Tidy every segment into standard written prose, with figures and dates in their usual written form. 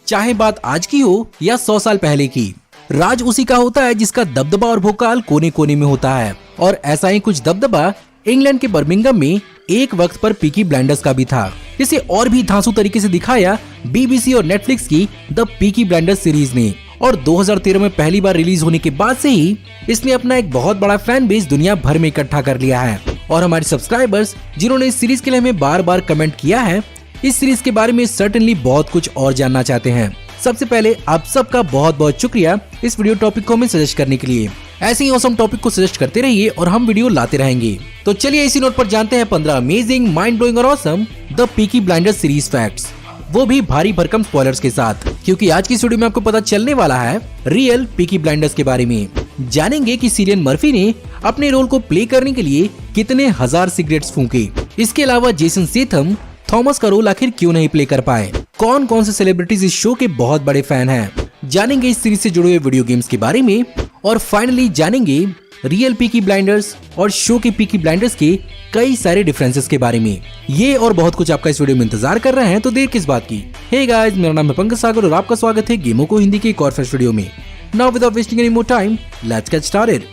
चाहे बात आज की हो या 100 साल पहले की। राज उसी का होता है जिसका दबदबा और भोकाल कोने कोने में होता है। और ऐसा ही कुछ दबदबा इंग्लैंड के बर्मिंघम में एक वक्त पर पीकी ब्लाइंडर्स का भी था, जिसे और भी धांसू तरीके से दिखाया BBC और नेटफ्लिक्स की द पीकी ब्लाइंडर्स सीरीज ने। और 2013 में पहली बार रिलीज होने के बाद से ही इसने अपना एक बहुत बड़ा फैन बेस दुनिया भर में इकट्ठा कर लिया है। और हमारे सब्सक्राइबर्स जिन्होंने इस सीरीज के लिए हमें बार बार कमेंट किया है, इस सीरीज के बारे में सर्टेनली बहुत कुछ और जानना चाहते हैं। सबसे पहले आप सबका बहुत बहुत शुक्रिया इस वीडियो टॉपिक को हमें सजेस्ट करने के लिए। ऐसे ही ऑसम टॉपिक को सजेस्ट करते रहिए और हम वीडियो लाते रहेंगे। तो चलिए इसी नोट पर जानते हैं 15 अमेजिंग, माइंड ब्लोइंग और awesome the Peaky blinders series facts, वो भी भारी भरकम स्पॉयलर्स के साथ, क्योंकि आज की वीडियो में आपको पता चलने वाला है रियल पीकी ब्लाइंडर्स के बारे में। जानेंगे कि सिलियन मर्फी ने अपने रोल को प्ले करने के लिए कितने हजार सिगरेट्स फूंके। इसके अलावा जेसन स्टेथम थॉमस का रोल आखिर क्यों नहीं प्ले कर पाए। कौन कौन से सेलिब्रिटीज इस शो के बहुत बड़े फैन हैं। जानेंगे इस सीरीज से जुड़े हुए वीडियो गेम्स के बारे में। और फाइनली जानेंगे रियल पीकी ब्लाइंडर्स और शो के पीकी ब्लाइंडर्स के कई सारे डिफरेंसेस के बारे में। ये और बहुत कुछ आपका इस वीडियो में इंतजार कर रहे हैं, तो देर किस बात की। हे गाइस, मेरा नाम है पंकज सागर और आपका स्वागत है गेमों को हिंदी के एक और फ्रेश वीडियो में। Now without wasting any more time, let's get started.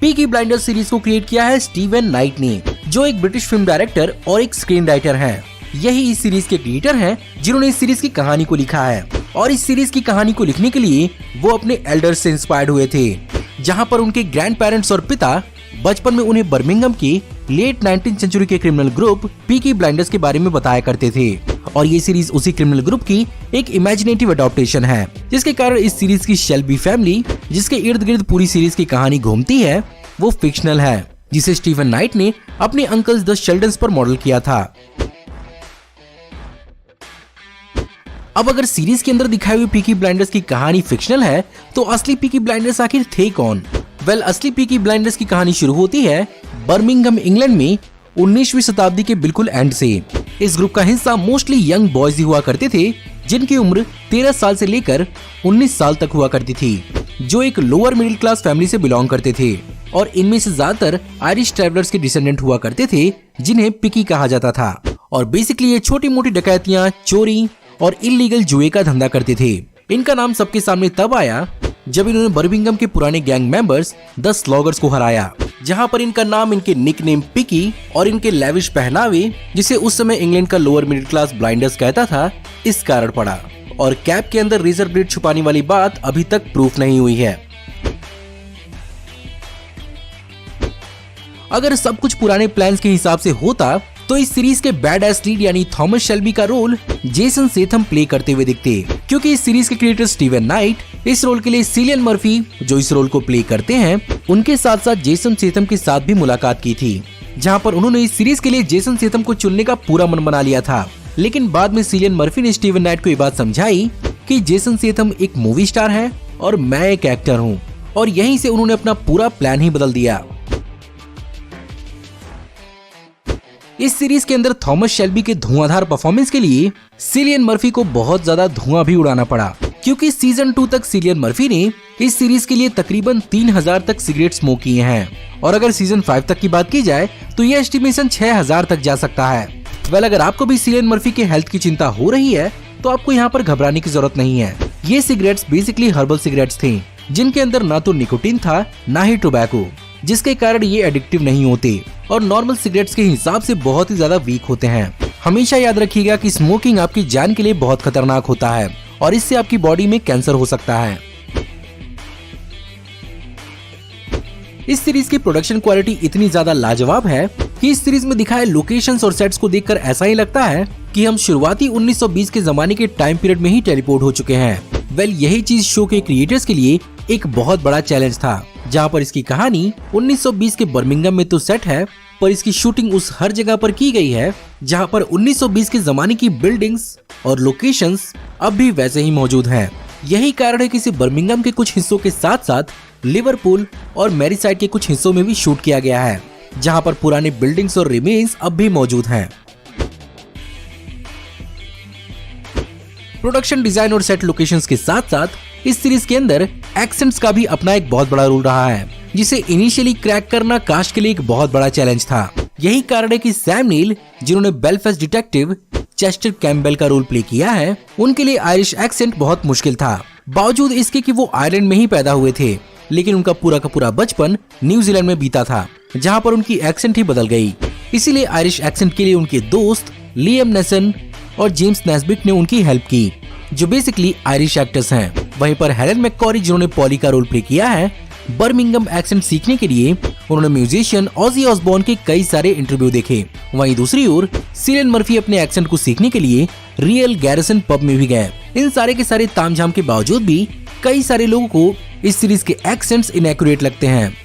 Peaky blinders series को क्रिएट किया है स्टीवन नाइट ने, जो एक ब्रिटिश फिल्म डायरेक्टर और एक स्क्रीन राइटर हैं। यही इस सीरीज के क्रिएटर हैं जिन्होंने इस सीरीज की कहानी को लिखा है। और इस सीरीज की कहानी को लिखने के लिए वो अपने एल्डर्स से इंस्पायर्ड हुए थे, जहां पर उनके ग्रैंड पेरेंट्स और पिता बचपन में उन्हें बर्मिंघम की लेट 19th सेंचुरी के क्रिमिनल ग्रुप पीकी ब्लाइंडर्स के बारे में बताया करते थे। और ये सीरीज उसी क्रिमिनल ग्रुप की एक इमेजिनेटिव अडॉप्टेशन है, जिसके कारण इस सीरीज की शेल्बी फैमिली, जिसके इर्द गिर्द पूरी सीरीज की कहानी घूमती है, वो फिक्शनल है, जिसे स्टीवन नाइट ने अपने अंकल्स द शेल्डन्स पर मॉडल किया था। अब अगर सीरीज के अंदर दिखाई हुई पीकी ब्लाइंडर्स की कहानी फिक्शनल है, तो असली पीकी ब्लाइंडर्स आखिर थे कौन? वेल, असली पीकी ब्लाइंडर्स की कहानी शुरू होती है बर्मिंघम इंग्लैंड में 19वीं शताब्दी के बिल्कुल एंड से। इस ग्रुप का हिस्सा मोस्टली यंग बॉयज ही हुआ करते थे, जिनकी उम्र 13 साल से लेकर 19 साल तक हुआ करती थी, जो एक लोअर मिडिल क्लास फैमिली से बिलोंग करते थे। और इनमें से ज्यादातर आयरिश ट्रैवलर्स के डिसेंडेंट हुआ करते थे, जिन्हें पिकी कहा जाता था। और बेसिकली ये छोटी मोटी डकैतियां, चोरी और इलीगल जुए का धंधा करते थे। इनका नाम सबके सामने तब आया जब इन्होंने बर्मिंघम के पुराने गैंग मेंबर्स द स्लॉगर्स को हराया, जहां पर इनका नाम इनके निकनेम पिकी और इनके लेविश पहनावे, जिसे उस समय इंग्लैंड का लोअर मिडिल क्लास ब्लाइंडर्स कहता था, इस कारण पड़ा। और कैप के अंदर रेजर ब्लेड छुपाने वाली बात अभी तक प्रूफ नहीं हुई है। अगर सब कुछ पुराने प्लान्स के हिसाब से होता, तो इस सीरीज के बैड एस लीड यानी थॉमस शेल्बी का रोल जेसन स्टेथम प्ले करते हुए दिखते, क्योंकि इस सीरीज के क्रिएटर स्टीवन नाइट इस रोल के लिए सिलियन मर्फी, जो इस रोल को प्ले करते हैं, उनके साथ साथ जेसन स्टेथम के साथ भी मुलाकात की थी, जहां पर उन्होंने इस सीरीज के लिए जेसन स्टेथम को चुनने का पूरा मन बना लिया था। लेकिन बाद में सिलियन मर्फी ने स्टीवन नाइट को ये बात समझाई कि जेसन स्टेथम एक मूवी स्टार है और मैं एक एक्टर हूँ, और यहीं से उन्होंने अपना पूरा प्लान ही बदल दिया। इस सीरीज के अंदर थॉमस शेल्बी के धुआंधार परफॉर्मेंस के लिए सिलियन मर्फी को बहुत ज्यादा धुआं भी उड़ाना पड़ा, क्योंकि सीजन 2 तक सिलियन मर्फी ने इस सीरीज के लिए तकरीबन 3000 तक सिगरेट स्मोक किए हैं। और अगर सीजन 5 तक की बात की जाए तो ये एस्टिमेशन 6000 तक जा सकता है। वेल, अगर आपको भी सिलियन मर्फी के हेल्थ की चिंता हो रही है, तो आपको यहाँ पर घबराने की जरूरत नहीं है। ये सिगरेट्स बेसिकली हर्बल सिगरेट्स थे, जिनके अंदर ना तो निकोटीन था, ना ही टोबैको, जिसके कारण ये एडिक्टिव नहीं होते और नॉर्मल सिगरेट्स के हिसाब से बहुत ही ज्यादा वीक होते हैं। हमेशा याद रखिएगा कि स्मोकिंग आपकी जान के लिए बहुत खतरनाक होता है और इससे आपकी बॉडी में कैंसर हो सकता है। इस सीरीज की प्रोडक्शन क्वालिटी इतनी ज्यादा लाजवाब है कि इस सीरीज में दिखाए लोकेशंस और सेट्स को देखकर ऐसा ही लगता है कि हम शुरुआती 1920 के जमाने के टाइम पीरियड में ही टेलीपोर्ट हो चुके हैं। वेल, यही चीज शो के क्रिएटर्स के लिए एक बहुत बड़ा चैलेंज था, जहां पर इसकी कहानी 1920 के बर्मिंघम में तो सेट है, पर इसकी शूटिंग उस हर जगह पर की गई है जहां पर 1920 के जमाने की बिल्डिंग्स और लोकेशंस अब भी वैसे ही मौजूद हैं। यही कारण है कि इसे बर्मिंघम के कुछ हिस्सों के साथ साथ लिवरपूल और मैरीसाइड के कुछ हिस्सों में भी शूट किया गया है, जहां पर पुराने बिल्डिंग्स और रिमेन्स अब भी मौजूद हैं। प्रोडक्शन डिजाइन और सेट लोकेशंस के साथ साथ इस सीरीज के अंदर एक्सेंट्स का भी अपना एक बहुत बड़ा रोल रहा है, जिसे इनिशियली क्रैक करना कास्ट के लिए एक बहुत बड़ा चैलेंज था। यही कारण है कि सैम नील, जिन्होंने बेलफास्ट डिटेक्टिव, चेस्टर कैम्पबेल का रोल प्ले किया है, उनके लिए आयरिश एक्सेंट बहुत मुश्किल था। बावजूद इसके कि वो आयरलैंड में ही पैदा हुए थे, लेकिन उनका पूरा का पूरा बचपन न्यूजीलैंड में बीता था, जहाँ पर उनकी एक्सेंट ही बदल गई। इसीलिए आयरिश एक्सेंट के लिए उनके दोस्त लियम नेसन और जेम्स नेस्बिट ने उनकी हेल्प की, जो बेसिकली आयरिश एक्टर्स हैं। वहीं पर हेलेन मैककॉरी, जिन्होंने पॉली का रोल प्ले किया है, बर्मिंघम एक्सेंट सीखने के लिए उन्होंने म्यूजिशियन ऑजी ऑसबॉर्न के कई सारे इंटरव्यू देखे। वहीं दूसरी ओर सिलियन मर्फी अपने एक्सेंट को सीखने के लिए रियल गैरिसन पब में भी गए। इन सारे के सारे तामझाम के बावजूद भी कई सारे लोगों को इस सीरीज के एक्सेंट्स इनएक्यूरेट लगते हैं।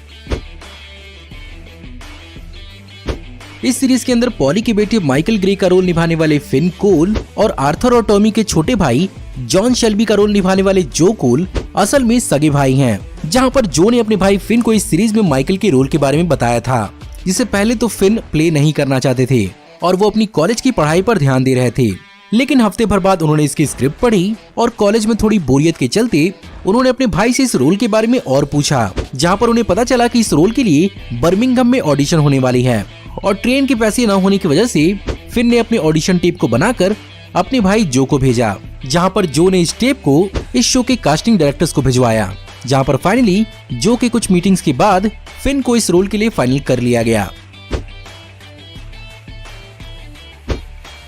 इस सीरीज के अंदर पॉली के बेटे माइकल ग्रे का रोल निभाने वाले फिन कोल और आर्थर और टॉमी के छोटे भाई जॉन शेल्बी का रोल निभाने वाले जो कोल असल में सगे भाई हैं, जहां पर जो ने अपने भाई फिन को इस सीरीज में माइकल के रोल के बारे में बताया था, जिसे पहले तो फिन प्ले नहीं करना चाहते थे और वो अपनी कॉलेज की पढ़ाई पर ध्यान दे रहे थे। लेकिन हफ्ते भर बाद उन्होंने इसकी स्क्रिप्ट पढ़ी और कॉलेज में थोड़ी बोरियत के चलते उन्होंने अपने भाई से इस रोल के बारे में और पूछा, जहां पर उन्हें पता चला कि इस रोल के लिए बर्मिंघम में ऑडिशन होने वाली है और ट्रेन के पैसे न होने की वजह से फिन ने अपने ऑडिशन टेप को बनाकर अपने भाई जो को भेजा, जहां पर जो ने इस टेप को इस शो के कास्टिंग डायरेक्टर्स को भिजवाया, जहां पर फाइनली जो के कुछ मीटिंग्स के बाद फिन को इस रोल के लिए फाइनल कर लिया गया।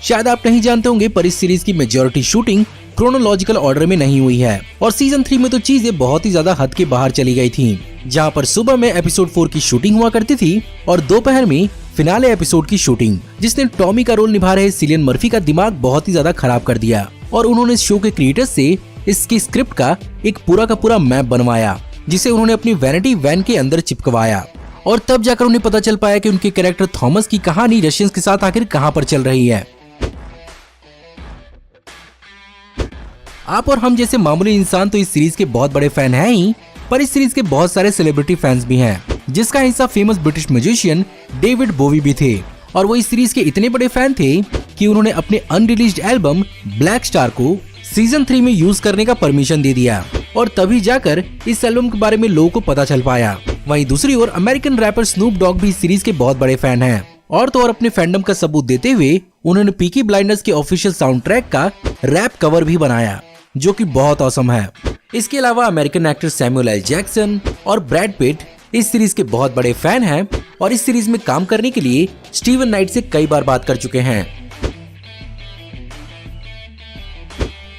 शायद आप नहीं जानते होंगे, पर इस सीरीज की मेजॉरिटी शूटिंग क्रोनोलॉजिकल ऑर्डर में नहीं हुई है और सीजन 3 में तो चीजें बहुत ही ज्यादा हद के बाहर चली गई थी, जहां पर सुबह में एपिसोड 4 की शूटिंग हुआ करती थी और दोपहर में फिनाले एपिसोड की शूटिंग, जिसने टॉमी का रोल निभा रहे सिलियन मर्फी का दिमाग बहुत ही ज्यादा खराब कर दिया और उन्होंने इस शो के क्रिएटर्स से इसकी स्क्रिप्ट का एक पूरा का पूरा मैप बनवाया, जिसे उन्होंने अपनी वैनिटी वैन के अंदर चिपकवाया और तब जाकर उन्हें पता चल पाया कि उनके कैरेक्टर थॉमस की कहानी रशियंस के साथ आखिर कहां पर चल रही है। आप और हम जैसे मामूली इंसान तो इस सीरीज के बहुत बड़े फैन हैं ही, पर इस सीरीज के बहुत सारे सेलिब्रिटी फैंस भी हैं, जिसका हिस्सा फेमस ब्रिटिश म्यूजिशियन डेविड बोवी भी थे और वो इस सीरीज के इतने बड़े फैन थे कि उन्होंने अपने अनरिलीज्ड एल्बम ब्लैक स्टार को सीजन 3 में यूज करने का परमिशन दे दिया और तभी जाकर इस एल्बम के बारे में लोगों को पता चल पाया। वहीं दूसरी ओर अमेरिकन रैपर स्नूप डॉग भी इस सीरीज के बहुत बड़े फैन हैं और तो और अपने फैंडम का सबूत देते हुए उन्होंने पीकी ब्लाइंडर्स के ऑफिशियल साउंड ट्रैक का रैप कवर भी बनाया, जो कि बहुत औसम है। इसके अलावा American actor Samuel L Jackson और ब्रैड पिट इस सीरीज के बहुत बड़े फैन हैं और इस सीरीज में काम करने के लिए स्टीवन नाइट से कई बार बात कर चुके हैं।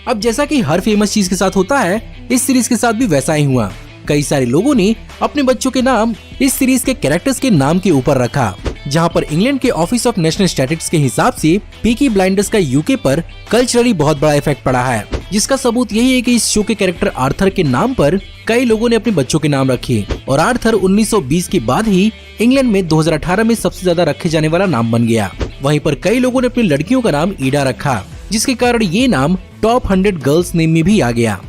अब जैसा कि हर फेमस चीज के साथ होता है, इस सीरीज के साथ भी वैसा ही हुआ। कई सारे लोगों ने अपने बच्चों के नाम इस सीरीज के कैरेक्टर्स के नाम के ऊपर रखा, जहां पर इंग्लैंड के ऑफिस ऑफ नेशनल स्टैटिस्टिक्स के हिसाब से पीकी ब्लाइंडर्स का यूके पर कल्चरली बहुत बड़ा इफेक्ट पड़ा है, जिसका सबूत यही है कि इस शो के कैरेक्टर आर्थर के नाम पर कई लोगों ने अपने बच्चों के नाम रखे और आर्थर 1920 के बाद ही इंग्लैंड में 2018 में सबसे ज्यादा रखे जाने वाला नाम बन गया। वहीं पर कई लोगों ने अपनी लड़कियों का नाम ईडा रखा, जिसके कारण ये नाम टॉप 100 गर्ल्स नेम में भी आ गया।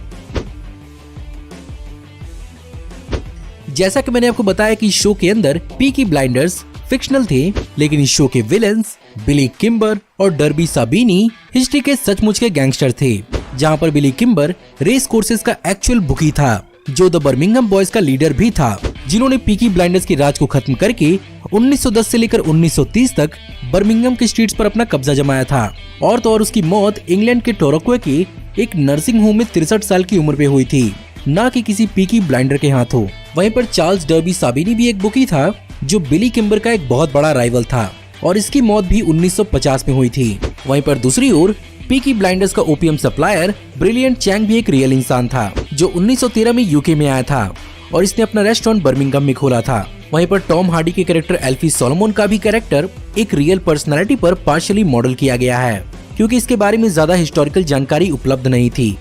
जैसा कि मैंने आपको बताया कि शो के अंदर पीकी ब्लाइंडर्स फिक्शनल थे, लेकिन इस शो के विलेंस बिली किम्बर और डर्बी साबिनी हिस्ट्री के सचमुच के गैंगस्टर थे, जहां पर बिली किम्बर रेस कोर्सेज का एक्चुअल बुकी था, जो द बर्मिंघम बॉयज का लीडर भी था, जिन्होंने पीकी ब्लाइंडर्स के राज को खत्म करके 1910 से लेकर 1930 तक बर्मिंघम के स्ट्रीट्स पर अपना कब्जा जमाया था। और तो और उसकी मौत इंग्लैंड के टोरक्वे के एक नर्सिंग होम में 63 साल की उम्र पे हुई थी, न कि किसी पीकी ब्लाइंडर के हाथों। वहीं पर चार्ल्स डर्बी साबिनी भी एक बुकी था, जो बिली किम्बर का एक बहुत बड़ा राइवल था और इसकी मौत भी 1950 में हुई थी। वहीं पर दूसरी ओर पीकी ब्लाइंडर्स का ओपियम सप्लायर ब्रिलियंट चैंग भी एक रियल इंसान था, जो 1913 में यूके में आया था और इसने अपना रेस्टोरेंट बर्मिंघम में खोला था। वहीं पर टॉम हार्डी के कैरेक्टर एल्फी सोलोमन का भी कैरेक्टर एक रियल पर्सनालिटी पर पार्शियली मॉडल किया गया है, क्योंकि इसके बारे में ज्यादा हिस्टोरिकल जानकारी उपलब्ध नहीं थी।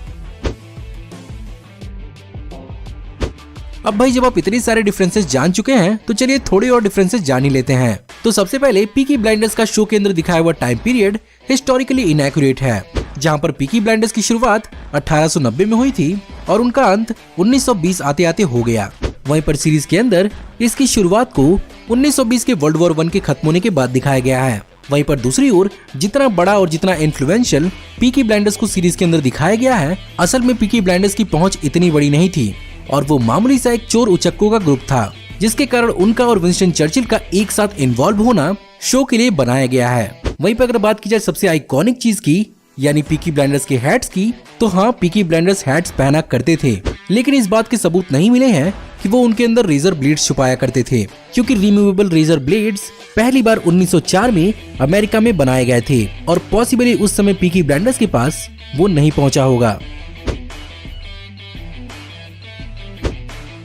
अब भाई जब आप इतने सारे डिफरेंसेस जान चुके हैं, तो चलिए थोड़े और डिफरेंसेस जान ही लेते हैं। तो सबसे पहले पीकी ब्लाइंडर्स का शो के अंदर दिखाया हुआ टाइम पीरियड हिस्टोरिकली इनएक्यूरेट है, जहां पर पीकी ब्लाइंडर्स की शुरुआत 1890 में हुई थी और उनका अंत 1920 आते आते हो गया। वहीं पर सीरीज के अंदर इसकी शुरुआत को 1920 के वर्ल्ड वॉर 1 के खत्म होने के बाद दिखाया गया है। वहीं पर दूसरी ओर जितना बड़ा और जितना इन्फ्लुएंशियल पीकी ब्लाइंडर्स को सीरीज के अंदर दिखाया गया है, असल में पीकी ब्लाइंडर्स की पहुंच इतनी बड़ी नहीं थी और वो मामूली सा एक चोर उचक्कों का ग्रुप था, जिसके कारण उनका और विंस्टन चर्चिल का एक साथ इन्वॉल्व होना शो के लिए बनाया गया है। वहीं पर अगर बात की जाए सबसे आइकॉनिक चीज की यानी पीकी ब्लाइंडर्स के हैट्स की, तो हाँ, पीकी ब्लाइंडर्स हैट्स पहना करते थे, लेकिन इस बात के सबूत नहीं मिले हैं कि वो उनके अंदर रेजर ब्लेड्स छुपाया करते थे, क्योंकि रिमूवेबल रेजर ब्लेड्स पहली बार 1904 में अमेरिका में बनाए गए थे और पॉसिबली उस समय पीकी ब्लाइंडर्स के पास वो नहीं पहुंचा होगा।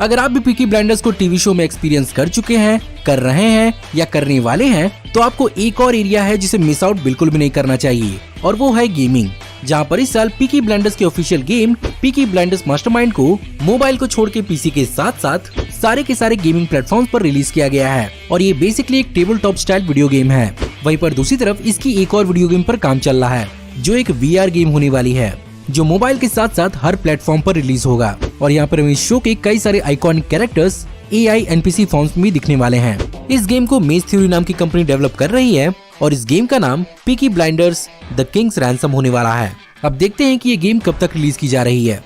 अगर आप भी पीकी ब्लाइंडर्स को टीवी शो में एक्सपीरियंस कर चुके हैं, कर रहे हैं या करने वाले हैं, तो आपको एक और एरिया है जिसे मिस आउट बिल्कुल भी नहीं करना चाहिए, और वो है गेमिंग, जहां पर इस साल पीकी ब्लाइंडर्स के official game Peaky blinders mastermind को मोबाइल को छोड़ के पीसी के साथ साथ सारे के सारे गेमिंग प्लेटफॉर्म्स पर रिलीज किया गया है, और ये बेसिकली एक table top style video game है। वहीं पर दूसरी तरफ इसकी एक और वीडियो गेम पर काम चल रहा है, जो एक VR गेम होने वाली है, जो मोबाइल के साथ साथ हर प्लेटफॉर्म पर रिलीज होगा। और यहाँ पर इस शो के कई सारे iconic characters AI NPC forms में भी दिखने वाले हैं। इस गेम को मेज थ्योरी नाम की कंपनी डेवलप कर रही है और इस गेम का नाम Peaky blinders the Kings ransom होने वाला है। अब देखते हैं कि ये गेम कब तक रिलीज की जा रही है।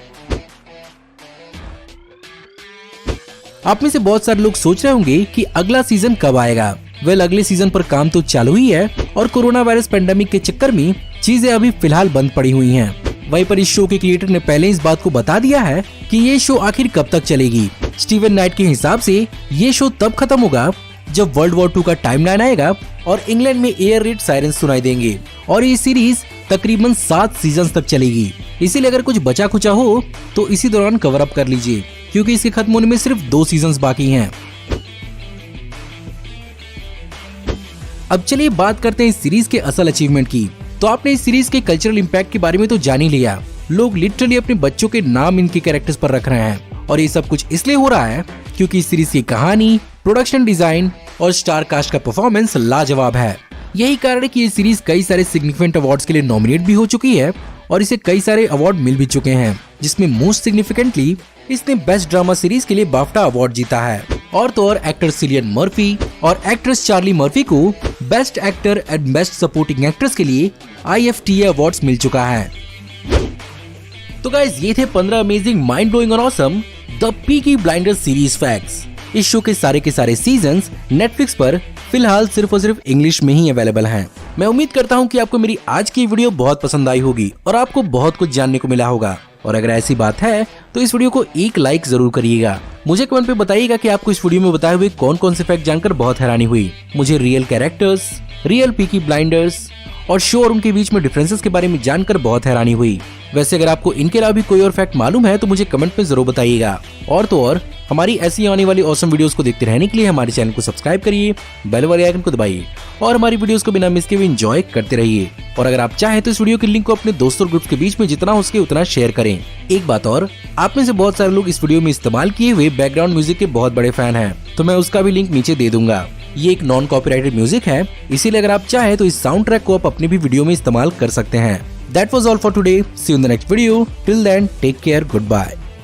आप में से बहुत सारे लोग सोच रहे होंगे कि अगला सीजन कब आएगा। वेल, अगले सीजन पर काम तो चालू ही है और कोरोना वायरस पेंडेमिक के चक्कर में चीजें अभी फिलहाल बंद पड़ी हुई हैं। वहीं पर इस शो के क्रिएटर ने पहले इस बात को बता दिया है कि ये शो आखिर कब तक चलेगी। स्टीवन नाइट के हिसाब से ये शो तब खत्म होगा जब वर्ल्ड वॉर 2 का टाइमलाइन आएगा और इंग्लैंड में एयर रेड सायरन सुनाई देंगे, और ये सीरीज तकरीबन 7 सीजन तक चलेगी। इसीलिए अगर कुछ बचा खुचा हो तो इसी दौरान कवर अप कर लीजिए, क्योंकि इसके खत्म होने में सिर्फ 2 सीजन बाकी हैं। अब चलिए बात करते हैं इस सीरीज के असल अचीवमेंट की। तो आपने इस सीरीज के कल्चरल इम्पैक्ट के बारे में तो जान ही लिया। लोग लिटरली अपने बच्चों के नाम इनके कैरेक्टर्स पर रख रहे हैं, और ये सब कुछ इसलिए हो रहा है क्योंकि इस सीरीज की कहानी, प्रोडक्शन डिजाइन और स्टार कास्ट का परफॉर्मेंस लाजवाब है। यही कारण है कि ये सीरीज कई सारे सिग्निफिकेंट अवार्ड्स के लिए नॉमिनेट भी हो चुकी है और इसे कई सारे अवार्ड मिल भी चुके हैं, जिसमें मोस्ट सिग्निफिकेंटली इसने बेस्ट ड्रामा सीरीज के लिए बाफ्टा अवार्ड जीता है। और तो और एक्टर सिलियन मर्फी और एक्ट्रेस चार्ली मर्फी को best actor and best supporting actress के लिए IFTA अवार्ड्स मिल चुका है। तो गाइस, ये थे 15 अमेजिंग, माइंड ब्लोइंग और awesome the Peaky blinders series facts. इस शो के सारे सीजन्स नेटफ्लिक्स पर फिलहाल सिर्फ और सिर्फ इंग्लिश में ही अवेलेबल हैं। मैं उम्मीद करता हूँ कि आपको मेरी आज की वीडियो बहुत पसंद आई होगी और आपको बहुत कुछ जानने को मिला होगा। और अगर ऐसी बात है तो इस वीडियो को एक लाइक जरूर करिएगा। मुझे कमेंट पे बताइएगा कि आपको इस वीडियो में बताए हुए कौन कौन से फैक्ट जानकर बहुत हैरानी हुई। मुझे real characters, real Peaky blinders और शो और उनके बीच में डिफरेंसेस के बारे में जानकर बहुत हैरानी हुई। वैसे अगर आपको इनके अलावा भी कोई और फैक्ट मालूम है तो मुझे कमेंट में जरूर बताइएगा। और तो और हमारी ऐसी आने वाली ऑसम वीडियोस को देखते रहने के लिए हमारे चैनल को सब्सक्राइब करिए, बेल वाले आइकन को दबाइए और हमारी वीडियोस को बिना मिस के भी एंजॉय करते रहिए। और अगर आप चाहें तो इस वीडियो के लिंक को अपने दोस्तों और ग्रुप्स के बीच में जितना हो सके उतना शेयर करें। एक बात और, आप में से बहुत सारे लोग इस वीडियो में इस्तेमाल किए हुए बैकग्राउंड म्यूजिक के बहुत बड़े फैन हैं, तो मैं उसका भी लिंक नीचे दे दूंगा। ये एक नॉन कॉपीराइटेड म्यूजिक है, इसीलिए अगर आप चाहें तो इस साउंड ट्रैक को आप अपनी भी वीडियो में इस्तेमाल कर सकते हैं। That was all for today. See you in the next video. Till then, take care. Goodbye.